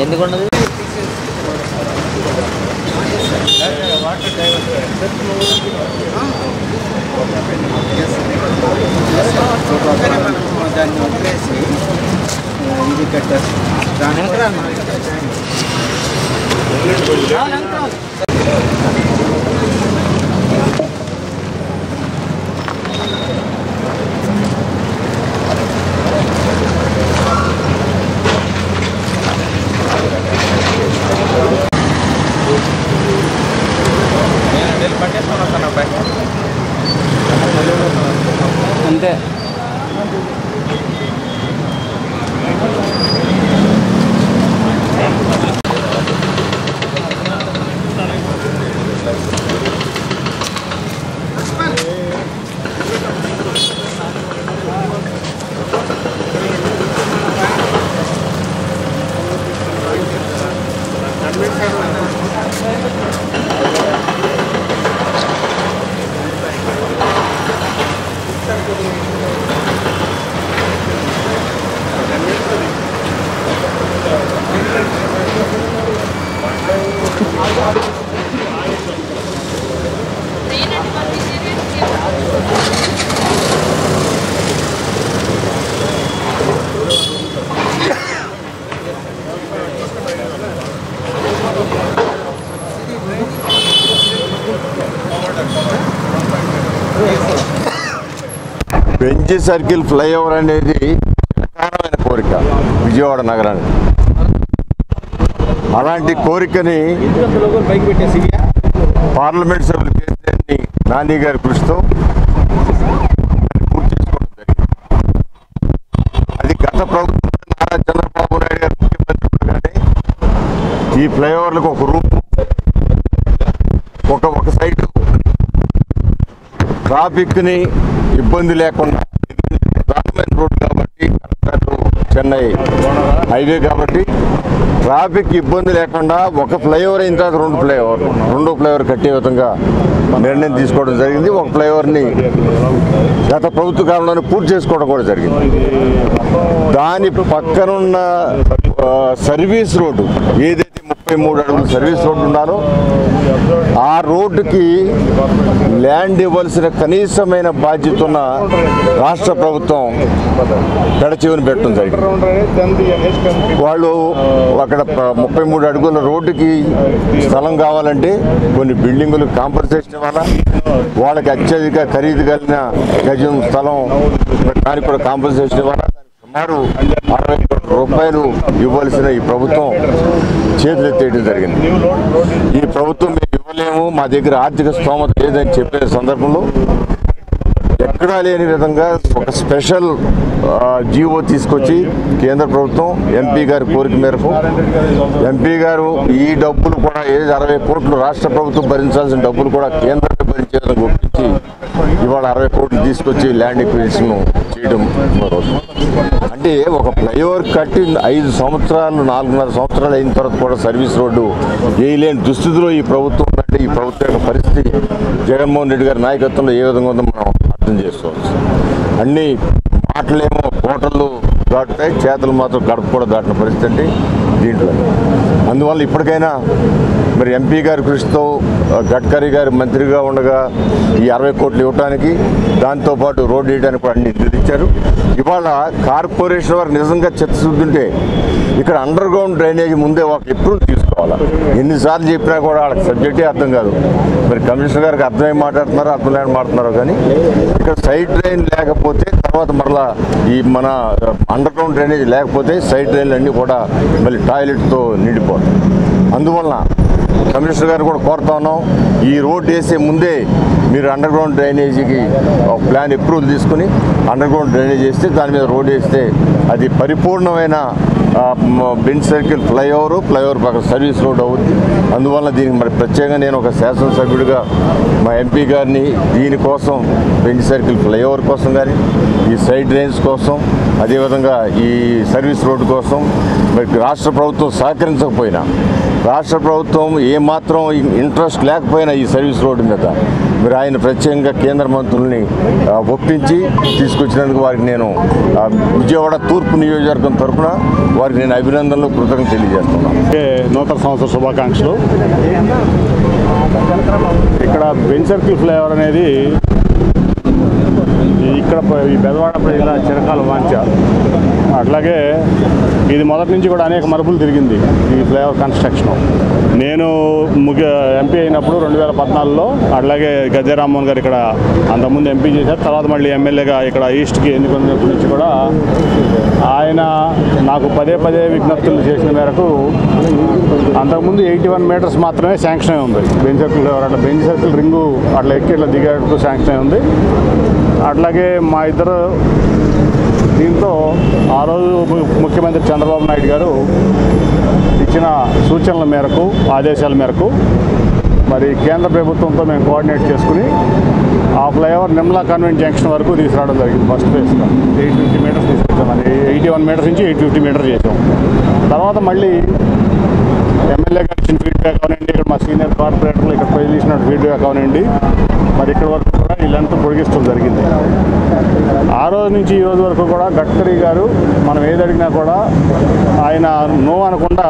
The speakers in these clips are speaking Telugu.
ఎందుకున్నది దాన్ని వదిలేసి ఇది కట్టేస్తాం. అంతే బెంచ్ సర్కిల్ ఫ్లైఓవర్ అనేది ప్రధానమైన కోరిక విజయవాడ నగరానికి. అలాంటి కోరికని పార్లమెంట్ సభ్యులు కేసీఆర్ని నాని గారి కృషితో పూర్తి చేసుకోవడం జరిగింది. అది గత ప్రభుత్వం నారా చంద్రబాబు నాయుడు గారు ముఖ్యమంత్రి కానీ ఈ ఫ్లైఓవర్లకు ఒక రూపు ఒక సైడ్ ట్రాఫిక్ని ఇబ్బంది లేకుండా, ప్రధానమైన రోడ్ కాబట్టి చెన్నై హైవే కాబట్టి ట్రాఫిక్ ఇబ్బంది లేకుండా ఒక ఫ్లైఓవర్ అయిన తర్వాత రెండో ఫ్లైఓవర్ కట్టే విధంగా నిర్ణయం తీసుకోవడం జరిగింది. ఒక ఫ్లైఓవర్ని గత ప్రభుత్వ కాలంలోనే పూర్తి చేసుకోవడం కూడా జరిగింది. దాని పక్కనున్న సర్వీస్ రోడ్డు ఏదైతే 33 అడుగుల సర్వీస్ రోడ్డు ఉండాలో ఆ రోడ్డుకి ల్యాండ్ ఇవ్వాల్సిన కనీసమైన బాధ్యత ఉన్న రాష్ట్ర ప్రభుత్వం పెడచెవిని పెట్టడం జరిగింది. వాళ్ళు అక్కడ 33 అడుగుల రోడ్డుకి స్థలం కావాలంటే కొన్ని బిల్డింగులు కాంపన్సేషన్ ఇవ్వాలా, వాళ్ళకి అత్యధిక ఖరీదు కలిగిన గజం స్థలం దానికి కూడా కాంపన్సేషన్ ఇవ్వాలా. సుమారు 60 కోట్ల రూపాయలు ఇవ్వాల్సిన ఈ ప్రభుత్వం చేతులెత్తేయడం జరిగింది. ఈ ప్రభుత్వం మేము ఇవ్వలేము, మా దగ్గర ఆర్థిక స్తోమత లేదని చెప్పే సందర్భంలో ఎక్కడా లేని విధంగా ఒక స్పెషల్ జీవో తీసుకొచ్చి కేంద్ర ప్రభుత్వం ఎంపీ గారి కోరిక మేరకు ఎంపీ గారు ఈ డబ్బులు కూడా 60 కోట్లు రాష్ట్ర ప్రభుత్వం భరించాల్సిన డబ్బులు కూడా కేంద్రం భరించే విధంగా ఒప్పించి ఇవాళ 60 కోట్లు తీసుకొచ్చి ల్యాండ్ ఎక్విజిషన్ చేయడం. అంటే ఒక ఫ్లైఓవర్ కట్టి 5 సంవత్సరాలు 4.5 సంవత్సరాలు అయిన తర్వాత కూడా సర్వీస్ రోడ్డు వేయలేని దుస్థితిలో ఈ ప్రభుత్వం ఉందంటే ఈ ప్రభుత్వం యొక్క పరిస్థితి జగన్మోహన్ రెడ్డి గారి నాయకత్వంలో ఏ విధంగా ఉందో మనం అర్థం చేసుకోవచ్చు. అన్ని మాటలేమో కోటలు దాటుతాయి, చేతులు మాత్రం గడప కూడా దాటిన పరిస్థితి అంటే దీంట్లో. అందువల్ల ఇప్పటికైనా మరి ఎంపీ గారి కృషితో గడ్కరీ గారి మంత్రిగా ఉండగా ఈ 60 కోట్లు ఇవ్వడానికి దాంతోపాటు రోడ్డు వేయడానికి కూడా అన్ని నిధులు ఇచ్చారు. ఇవాళ కార్పొరేషన్ వారికి నిజంగా చిత్తశుద్ధి ఉంటే ఇక్కడ అండర్ గ్రౌండ్ డ్రైనేజ్ ముందే ఒక అప్రూవల్ తీసుకోవాలి. ఎన్నిసార్లు చెప్పినా కూడా వాళ్ళకి సబ్జెక్టే అర్థం కాదు. మరి కమిషనర్ గారికి అర్థమై మాట్లాడుతున్నారో అర్థం లేని మాట్లాడుతున్నారో కానీ ఇక్కడ సైడ్ డ్రైన్ లేకపోతే తర్వాత మరలా ఈ మన అండర్ గ్రౌండ్ డ్రైనేజ్ లేకపోతే సైడ్ డ్రైన్లు అన్నీ కూడా మళ్ళీ టాయిలెట్తో నిండిపోతాయి. అందువలన కమిషనర్ గారు కూడా కోరుతా ఉన్నాం, ఈ రోడ్డు వేసే ముందే మీరు అండర్ గ్రౌండ్ డ్రైనేజీకి ఒక ప్లాన్ అప్రూవల్ తీసుకుని అండర్ గ్రౌండ్ డ్రైనేజ్ వేస్తే దాని మీద రోడ్డు వేస్తే అది పరిపూర్ణమైన బెంచ్ సర్కిల్ ఫ్లైఓవర్ పక్కన సర్వీస్ రోడ్ అవుద్ది. అందువల్ల దీనికి మరి ప్రత్యేకంగా నేను ఒక శాసనసభ్యుడిగా మా ఎంపీ గారిని దీనికోసం బెంచ్ సర్కిల్ ఫ్లైఓవర్ కోసం కానీ ఈ సైడ్ డ్రైన్స్ కోసం అదేవిధంగా ఈ సర్వీస్ రోడ్డు కోసం మరి రాష్ట్ర ప్రభుత్వం సహకరించకపోయినా రాష్ట్ర ప్రభుత్వం ఏమాత్రం ఇంట్రెస్ట్ లేకపోయినా ఈ సర్వీస్ రోడ్డు మీద మరి ఆయన ప్రత్యేకంగా కేంద్ర మంత్రుల్ని ఒప్పించి తీసుకొచ్చినందుకు వారికి నేను విజయవాడ తూర్పు నియోజకవర్గం తరఫున వారికి నేను అభినందనలు కృతజ్ఞతలు తెలియజేస్తున్నాను. నూతన సంవత్సర శుభాకాంక్షలు. ఇక్కడ బెంచ్ సర్కిల్ ఫ్లైఓవర్ అనేది ఇక్కడ ఈ బెదవాడ ప్రజల చిరకాల వాంఛ. అట్లాగే ఇది మొదటి నుంచి కూడా అనేక మలుపులు తిరిగింది ఈ ఫ్లైఓవర్ కన్స్ట్రక్షన్. నేను ఎంపీ అయినప్పుడు 2014లో అట్లాగే గద్దె రామ్మోహన్ గారు ఇక్కడ అంతకుముందు ఎంపీ చేశారు, తర్వాత మళ్ళీ ఎమ్మెల్యేగా ఇక్కడ ఈస్ట్కి ఎన్నుకున్నప్పటి నుంచి కూడా ఆయన నాకు పదే విజ్ఞప్తులు చేసిన మేరకు అంతకుముందు 81 మీటర్స్ మాత్రమే శాంక్షన్ అయి ఉంది బెంచ్ సర్కిల్ ఫ్లైఓవర్. అట్లా బెంచ్ సర్కిల్ రింగు అట్లా ఎక్కి ఇట్లా దిగేటట్టు శాంక్షన్ అయి ఉంది. అట్లాగే మా ఇద్దరు దీంతో ఆ రోజు ముఖ్యమంత్రి చంద్రబాబు నాయుడు గారు ఇచ్చిన సూచనల మేరకు ఆదేశాల మేరకు మరి కేంద్ర ప్రభుత్వంతో మేము కోఆర్డినేట్ చేసుకుని ఆ ఫ్లైఓవర్ నిర్మలా కాన్వెంట్ జంక్షన్ వరకు తీసుకురావడం జరిగింది. ఫస్ట్ ఫేజ్గా 850 మీటర్స్ తీసుకొచ్చామని 81 మీటర్స్ నుంచి 850 మీటర్స్ చేసాం. తర్వాత మళ్ళీ ఎమ్మెల్యే గారు ఇచ్చిన ఫీడ్బ్యాక్ అవనండి, ఇక్కడ మా సీనియర్ కార్పొరేటర్లు ఇక్కడ ప్రజలు ఇచ్చిన ఫీడ్బ్యాక్ అవనండి, మరి ఇక్కడ వరకు కూడా ఈ లెంత్ పొడిగిస్తూ జరిగింది. ఆ రోజు నుంచి ఈ రోజు వరకు కూడా గడ్కరీ గారు మనం ఏది అడిగినా కూడా ఆయన నో అనకుండా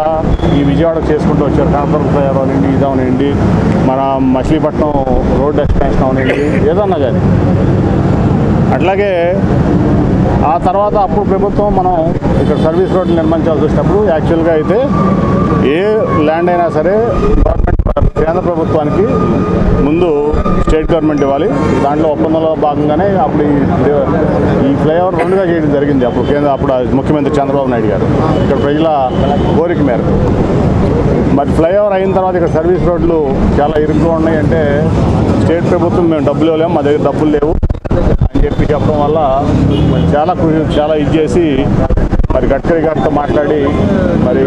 ఈ విజయవాడ చేసుకుంటూ వచ్చారు. కనపర్తి ఫ్లైఓవర్ అవనండి, ఇది అవనండి, మన మచిలీపట్నం రోడ్ ఎక్స్టెన్షన్ అవనండి, ఏదన్నా కానీ. అట్లాగే ఆ తర్వాత అప్పుడు ప్రభుత్వం మనం ఇక్కడ సర్వీస్ రోడ్లు నిర్మించాల్సి వచ్చినప్పుడు యాక్చువల్గా అయితే ఏ ల్యాండ్ అయినా సరే గవర్నమెంట్ కేంద్ర ప్రభుత్వానికి ముందు స్టేట్ గవర్నమెంట్ ఇవ్వాలి. దాంట్లో ఒప్పందంలో భాగంగానే అప్పుడు ఈ ఫ్లైఓవర్ 2గా చేయడం జరిగింది. అప్పుడు ముఖ్యమంత్రి చంద్రబాబు నాయుడు గారు ఇక్కడ ప్రజల కోరిక మేరకు. మరి ఫ్లైఓవర్ అయిన తర్వాత ఇక్కడ సర్వీస్ రోడ్లు చాలా ఇరుగ్గా ఉన్నాయి. అంటే స్టేట్ ప్రభుత్వం మేము డబ్బులు ఇవ్వలేము, మా దగ్గర డబ్బులు లేవు అని చెప్పడం వల్ల చాలా ఇది చేసి మరి గడ్కరీ గారితో మాట్లాడి మరి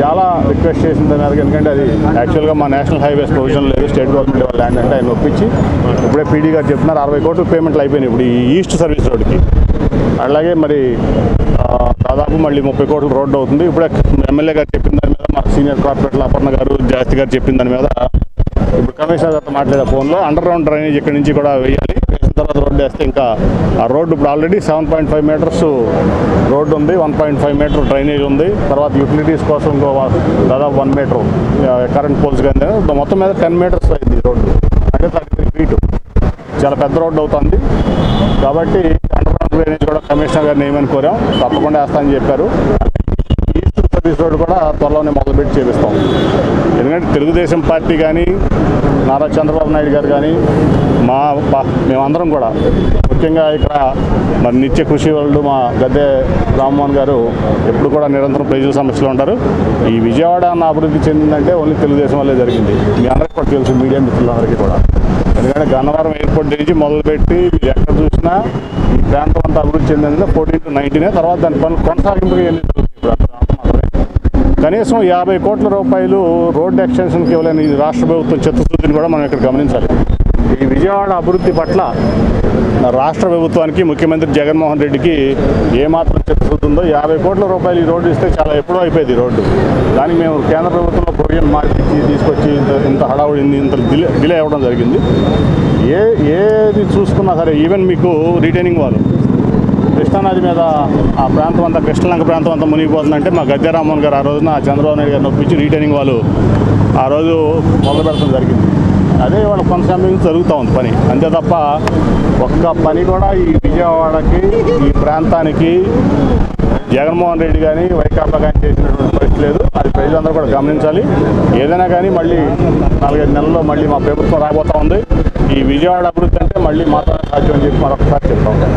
చాలా రిక్వెస్ట్ చేసిన దాని, ఎందుకంటే అది యాక్చువల్గా మా నేషనల్ హైవేస్ ప్రొవిజన్ లేదు, స్టేట్ గవర్నమెంట్ వాళ్ళ ల్యాండ్ అంటే ఆయన ఒప్పించి ఇప్పుడే పీడీ గారు చెప్తున్నారు 60 కోట్ల పేమెంట్లు అయిపోయినాయి ఇప్పుడు ఈ ఈస్ట్ సర్వీస్ రోడ్డుకి. అలాగే మరి దాదాపు మళ్ళీ 30 కోట్ల రోడ్డు అవుతుంది. ఇప్పుడే ఎమ్మెల్యే గారు చెప్పిన దాని మీద మా సీనియర్ కార్పొరేటర్ అపర్ణ గారు జాస్తి గారు చెప్పిన దాని మీద ఇప్పుడు కమిషనర్ గారితో మాట్లాడే ఫోన్లో అండర్ గ్రౌండ్ డ్రైనేజ్ ఇక్కడి నుంచి కూడా వేయాలి. తర్వాత రోడ్డు వేస్తే ఇంకా ఆ రోడ్డు ఇప్పుడు ఆల్రెడీ 7.5 మీటర్స్ రోడ్డు ఉంది, 1.5 మీటర్ డ్రైనేజ్ ఉంది. తర్వాత యూటిలిటీస్ కోసం ఇంకో దాదాపు 1 మీటర్ కరెంట్ పోల్స్ కానీ మొత్తం మీద 10 మీటర్స్ అయింది రోడ్డు. అంటే 33 ఫీట్ చాలా పెద్ద రోడ్డు అవుతుంది. కాబట్టి అండర్ గ్రౌండ్ డ్రైనేజ్ కూడా కమిషనర్ గారిని ఏమని కోరాం, తప్పకుండా వేస్తామని చెప్పారు. ఈస్ట్ సర్వీస్ రోడ్డు కూడా త్వరలోనే మొదలుపెట్టి చేపిస్తాం. ఎందుకంటే తెలుగుదేశం పార్టీ కానీ నారా చంద్రబాబు నాయుడు గారు కానీ మేమందరం కూడా ముఖ్యంగా ఇక్కడ మరి నిత్య కృషి వాళ్ళు మా గద్దె రామ్మోహన్ గారు ఎప్పుడు కూడా నిరంతరం ప్రజల సమస్యలు ఉంటారు. ఈ విజయవాడ అన్న అభివృద్ధి చెందిందంటే ఓన్లీ తెలుగుదేశం వల్లే జరిగింది. మీ అందరికీ కూడా తెలుసు, మీడియా మిత్రులందరికీ కూడా. ఎందుకంటే గన్నవరం ఎయిర్పోర్ట్ నుంచి మొదలుపెట్టి మీరు ఎక్కడ చూసినా ఈ ప్రాంతం అంతా అభివృద్ధి చెందింది 14 to 19. తర్వాత దాని పనులు కొనసాగింపుగా కనీసం 50 కోట్ల రూపాయలు రోడ్డు ఎక్స్టెన్షన్కి ఇవ్వలేని రాష్ట్ర ప్రభుత్వం చిత్తశుద్ధిని కూడా మనం ఇక్కడ గమనించాలి. ఈ విజయవాడ అభివృద్ధి పట్ల రాష్ట్ర ప్రభుత్వానికి ముఖ్యమంత్రి జగన్మోహన్ రెడ్డికి ఏమాత్రం చిత్తశుద్ధి ఉందో 50 కోట్ల రూపాయలు ఈ రోడ్డు ఇస్తే చాలా ఎప్పుడో అయిపోయింది ఈ రోడ్డు. దానికి మేము కేంద్ర ప్రభుత్వంలో ప్రొవిజన్ మార్చి తీసుకొచ్చి ఇంత హడావుడి ఇంత డిలే అవ్వడం జరిగింది. ఏది చూసుకున్నా సరే, ఈవెన్ మీకు రిటైనింగ్ వాళ్ళు కృష్ణానది మీద ఆ ప్రాంతం అంతా కృష్ణలంక ప్రాంతం అంతా మునిగిపోతుందంటే మా గద్దె రామ్మోహన్ గారు ఆ రోజున చంద్రబాబు నాయుడు గారిని ఒప్పించి రిటైనింగ్ వాళ్ళు ఆ రోజు మొదలు పెడతాం జరిగింది. అదే వాళ్ళ కొనసాగింపు జరుగుతూ ఉంది పని, అంతే తప్ప ఒక్క పని కూడా ఈ విజయవాడకి ఈ ప్రాంతానికి జగన్మోహన్ రెడ్డి కానీ వైకాపా కానీ చేసినటువంటి పరిస్థితి లేదు. అది ప్రజలందరూ కూడా గమనించాలి. ఏదైనా కానీ మళ్ళీ 4-5 నెలల్లో మళ్ళీ మా ప్రభుత్వం రాబోతూ ఉంది. ఈ విజయవాడ అభివృద్ధి అంటే మళ్ళీ మాత్రమే సాధ్యం అని చెప్పి మరొకసారి చెప్తా ఉంటాం.